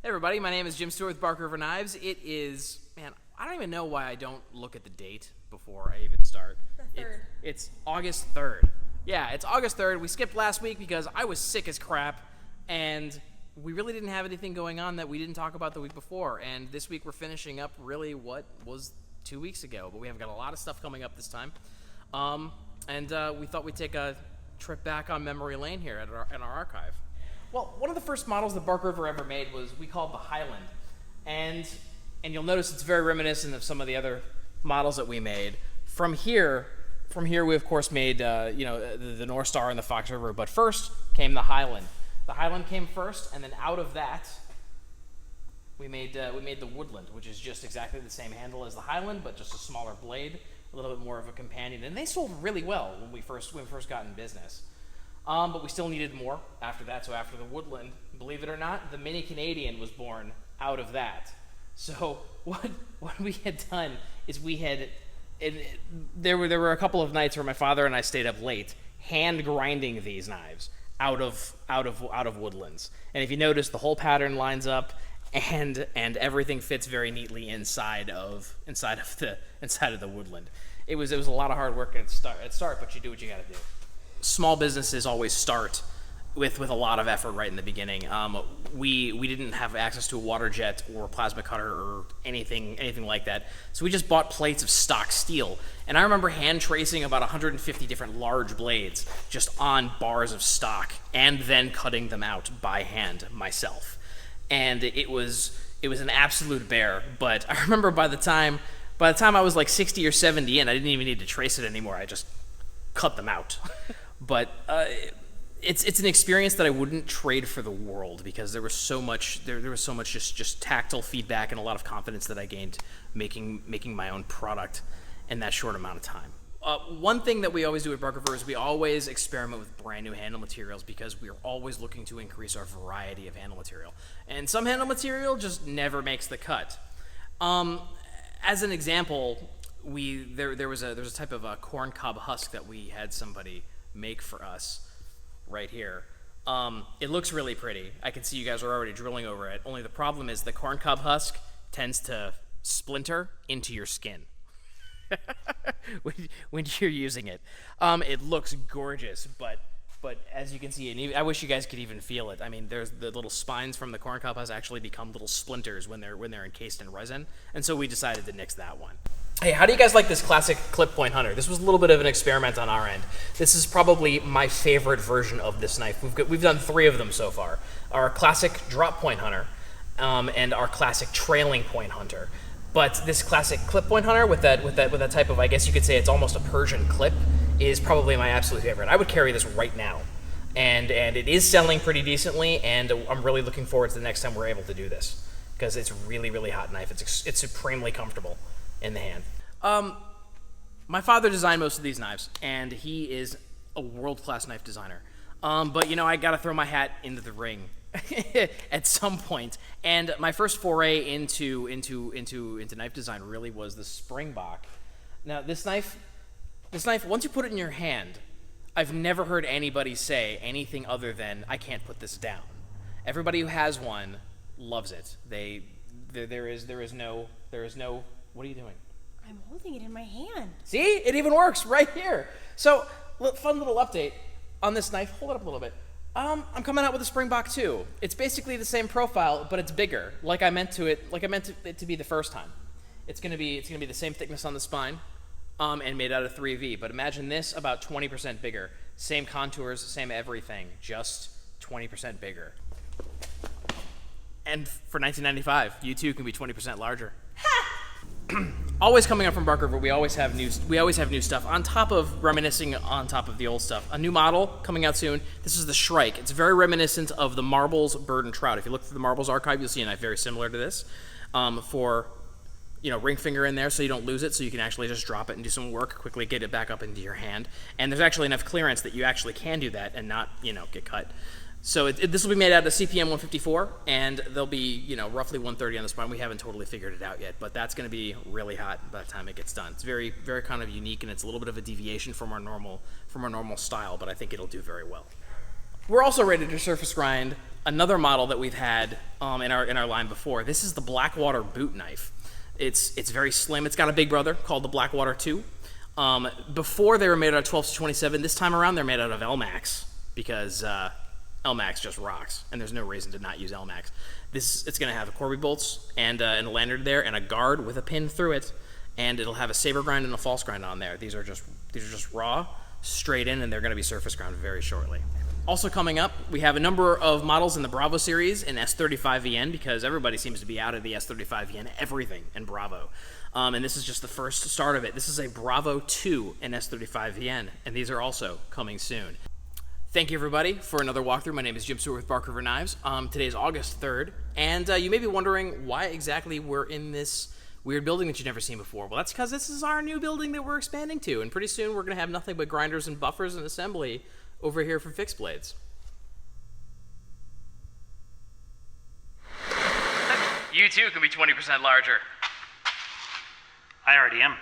Hey everybody, my name is Jim Stewart with Bark River Knives. It is, man, I don't even know why I don't look at the date before I even start. The 3rd. It's August 3rd. Yeah, it's August 3rd. We skipped last week because I was sick as crap, and we really didn't have anything going on that we didn't talk about the week before. And this week we're finishing up really what was 2 weeks ago, but we have got a lot of stuff coming up this time. We thought we'd take a trip back on memory lane here in our archive. Well, one of the first models that Bark River ever made was we called the Highland, and you'll notice it's very reminiscent of some of the other models that we made. From here we of course made the North Star and the Fox River, but first came the Highland. The Highland came first, and then out of that we made the Woodland, which is just exactly the same handle as the Highland, but just a smaller blade, a little bit more of a companion, and they sold really well when we first got in business. But we still needed more after that, so after the Woodland, believe it or not, the Mini Canadian was born out of that. So what we had done is there were a couple of nights where my father and I stayed up late hand grinding these knives out of Woodlands. And if you notice, the whole pattern lines up and everything fits very neatly inside of the Woodland. It was a lot of hard work at start, but you do what you got to do. Small businesses always start with a lot of effort right in the beginning. We didn't have access to a water jet or a plasma cutter or anything like that, so we just bought plates of stock steel. And I remember hand tracing about 150 different large blades just on bars of stock, and then cutting them out by hand myself. And it was an absolute bear. But I remember by the time I was like 60 or 70 in, I didn't even need to trace it anymore. I just cut them out. But it's an experience that I wouldn't trade for the world, because there was so much just tactile feedback and a lot of confidence that I gained making my own product in that short amount of time. One thing that we always do at Bark River is we always experiment with brand new handle materials, because we are always looking to increase our variety of handle material. And some handle material just never makes the cut. As an example, there was a type of a corn cob husk that we had somebody make for us right here. It looks really pretty. I can see you guys are already drilling over it. Only the problem is the corn cob husk tends to splinter into your skin when you're using it. It looks gorgeous, but as you can see, and I wish you guys could even feel it. I mean, there's the little spines from the corn cob husk actually become little splinters when they're encased in resin, and so we decided to nix that one. Hey, how do you guys like this classic clip point hunter? This was a little bit of an experiment on our end. This is probably my favorite version of this knife. We've done 3 of them so far. Our classic drop point hunter, and our classic trailing point hunter. But this classic clip point hunter with that type of, I guess you could say it's almost a Persian clip, is probably my absolute favorite. I would carry this right now, and it is selling pretty decently, and I'm really looking forward to the next time we're able to do this, because it's a really, really hot knife. It's supremely comfortable in the hand. My father designed most of these knives, and he is a world-class knife designer. But I gotta throw my hat into the ring at some point. And my first foray into knife design really was the Springbok. Now this knife, once you put it in your hand, I've never heard anybody say anything other than, I can't put this down. Everybody who has one loves it. There is no, what are you doing? I'm holding it in my hand. See? It even works right here. So, fun little update on this knife. Hold it up a little bit. I'm coming out with a Springbok 2. It's basically the same profile, but it's bigger, like I meant it to be the first time. It's gonna be the same thickness on the spine, and made out of 3V. But imagine this about 20% bigger. Same contours, same everything, just 20% bigger. And for $19.95, you too can be 20% larger. Always coming up from Bark River, we always have new stuff on top of reminiscing on top of the old stuff. A new model coming out soon. This is the Shrike. It's very reminiscent of the Marbles Bird and Trout. If you look through the Marbles archive, you'll see a knife very similar to this. For ring finger in there so you don't lose it, so you can actually just drop it and do some work, quickly get it back up into your hand. And there's actually enough clearance that you actually can do that and not get cut. So this will be made out of CPM 154, and they'll be, roughly 130 on the spine. We haven't totally figured it out yet, but that's going to be really hot by the time it gets done. It's very, very kind of unique, and it's a little bit of a deviation from our normal style, but I think it'll do very well. We're also ready to surface grind another model that we've had in our line before. This is the Blackwater boot knife. It's very slim. It's got a big brother called the Blackwater 2. Before they were made out of 12 to 27. This time around they're made out of L-Max because L-Max just rocks, and there's no reason to not use L-Max. It's going to have Corby bolts and a lanyard there and a guard with a pin through it, and it'll have a saber grind and a false grind on there. These are just raw, straight in, and they're going to be surface ground very shortly. Also coming up, we have a number of models in the Bravo series in S35VN because everybody seems to be out of the S35VN, everything in Bravo. And this is just the first start of it. This is a Bravo 2 in S35VN, and these are also coming soon. Thank you, everybody, for another walkthrough. My name is Jim Stewart with Bark River Knives. Today is August 3rd, and you may be wondering why exactly we're in this weird building that you've never seen before. Well, that's because this is our new building that we're expanding to, and pretty soon we're going to have nothing but grinders and buffers and assembly over here for fixed blades. You too can be 20% larger. I already am.